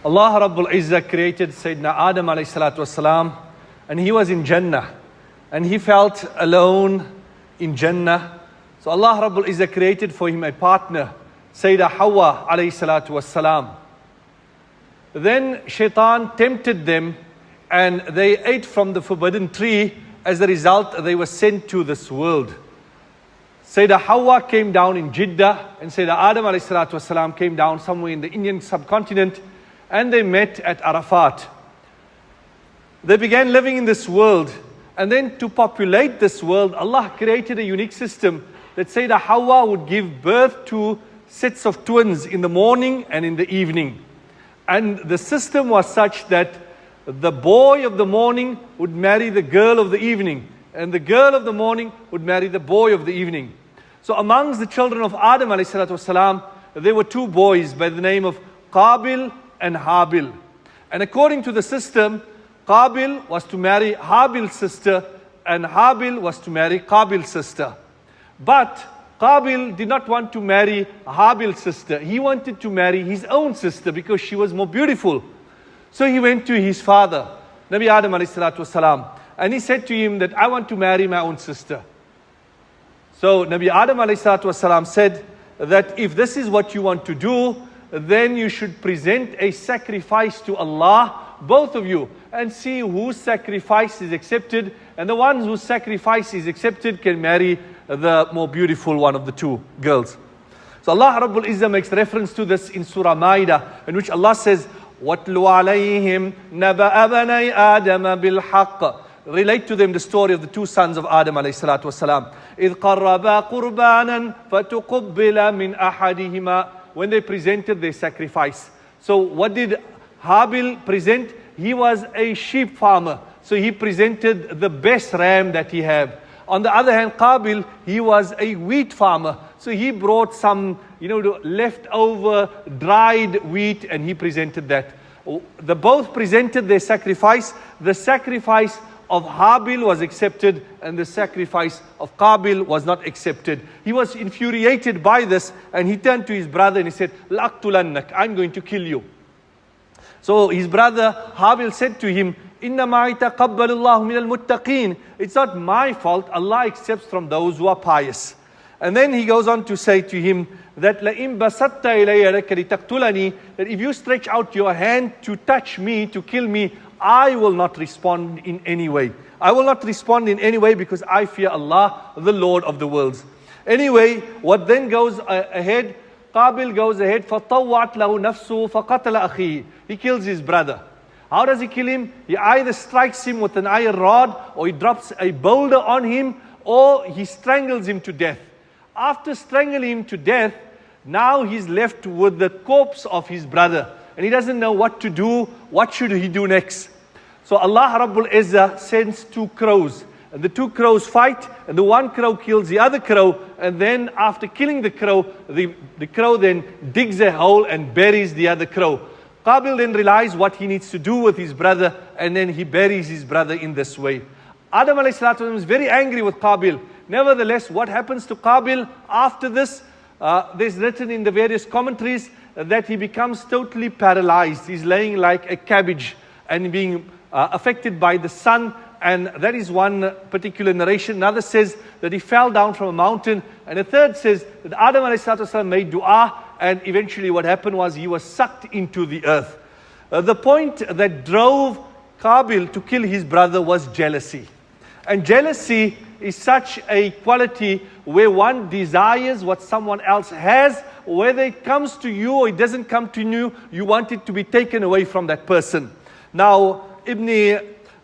Allah Rabbul Izzah created Sayyidina Adam alayhi salatu wasalam, and he was in Jannah, and he felt alone in Jannah. So Allah Rabbul Izzah created for him a partner, Sayyidah Hawa alayhi salatu wasalam. Then Shaitan tempted them, and they ate from the forbidden tree. As a result, they were sent to this world. Sayyidah Hawa came down in Jeddah, and Sayyidina Adam alayhi salatu wasalam came down somewhere in the Indian subcontinent, and they met at Arafat. They began living in this world, and then to populate this world, Allah created a unique system that Sayyidah Hawa would give birth to sets of twins in the morning and in the evening. And the system was such that the boy of the morning would marry the girl of the evening, and the girl of the morning would marry the boy of the evening. So amongst the children of Adam alayhi salatu wasalam, there were two boys by the name of Qabil and Habil. And according to the system, Qabil was to marry Habil's sister, and Habil was to marry Qabil's sister. But Qabil did not want to marry Habil's sister. He wanted to marry his own sister because she was more beautiful. So he went to his father, Nabi Adam alayhi salatu wasalam, and he said to him that I want to marry my own sister. So Nabi Adam alayhi salatu wasalam said that if this is what you want to do, then you should present a sacrifice to Allah, both of you, and see whose sacrifice is accepted, and the ones whose sacrifice is accepted can marry the more beautiful one of the two girls. So Allah Rabbul Izzah makes reference to this in Surah Ma'idah, in which Allah says, وَاتْلُ عَلَيْهِمْ نَبَأَ بَنَيْ آدَمَ بِالْحَقِّ. Relate to them the story of the two sons of Adam alayhi salatu wasalam. إِذْ قَرَّبَا قُرْبَانًا فَتُقُبِّلَ مِنْ أَحَدِهِمَا. When they presented their sacrifice. So what did Habil present? He was a sheep farmer. So he presented the best ram that he had. On the other hand, Qabil, he was a wheat farmer. So he brought some, leftover dried wheat, and he presented that. They both presented their sacrifice. The sacrifice of Habil was accepted, and the sacrifice of Qabil was not accepted. He was infuriated by this, and he turned to his brother and he said, لَأَقْتُلَنَّكَ, I'm going to kill you. So his brother Habil said to him, إِنَّمَا يَتَقَبَّلُ اللَّهُ مِنَ الْمُتَّقِينَ. It's not my fault, Allah accepts from those who are pious. And then he goes on to say to him that لَإِن بَسَطْتَ إِلَيَّ يَدَكَ لِتَقْتُلَنِي, that if you stretch out your hand to touch me, to kill me, I will not respond in any way. I will not respond in any way because I fear Allah, the Lord of the worlds. Anyway, what then goes ahead? Qabil goes ahead, فَطَوَّعَتْ لَهُ نَفْسُهُ فَقَتَلَ أَخِيهِ. He kills his brother. How does he kill him? He either strikes him with an iron rod, or he drops a boulder on him, or he strangles him to death. After strangling him to death, now he's left with the corpse of his brother. And he doesn't know what to do. What should he do next? So Allah Rabbul Izzah sends two crows. And the two crows fight, and the one crow kills the other crow. And then after killing the crow, the crow then digs a hole and buries the other crow. Qabil then realizes what he needs to do with his brother, and then he buries his brother in this way. Adam alayhi salatu wasalam is very angry with Qabil. Nevertheless, what happens to Qabil after this? There's written in the various commentaries that he becomes totally paralyzed. He's laying like a cabbage and being affected by the sun. And that is one particular narration. Another says that he fell down from a mountain. And a third says that Adam alayhi salatu wasalam made dua, and eventually what happened was he was sucked into the earth. The point that drove Qabil to kill his brother was jealousy. And jealousy is such a quality where one desires what someone else has, whether it comes to you or it doesn't come to you, you want it to be taken away from that person. Now, Ibn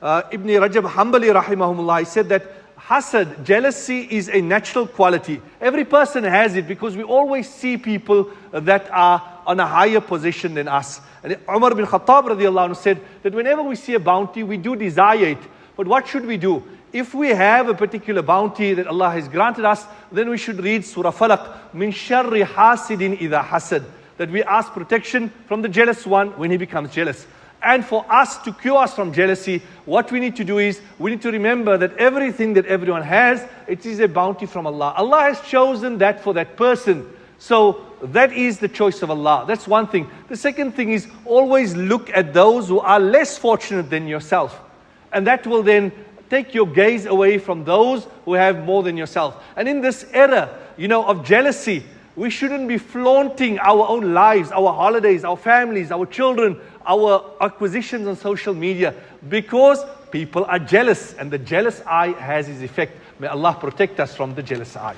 Rajab Hanbali rahimahumullah, he said that hasad, jealousy, is a natural quality. Every person has it because we always see people that are on a higher position than us. And Umar bin Khattab radiallahu anhu said that whenever we see a bounty, we do desire it. But what should we do? If we have a particular bounty that Allah has granted us, then we should read Surah Falaq, min sharri hasidin idha hasad, that we ask protection from the jealous one when he becomes jealous. And for us to cure us from jealousy, what we need to do is, we need to remember that everything that everyone has, it is a bounty from Allah. Allah has chosen that for that person. So that is the choice of Allah. That's one thing. The second thing is always look at those who are less fortunate than yourself. And that will then take your gaze away from those who have more than yourself. And in this era, of jealousy, we shouldn't be flaunting our own lives, our holidays, our families, our children, our acquisitions on social media, because people are jealous, and the jealous eye has its effect. May Allah protect us from the jealous eye.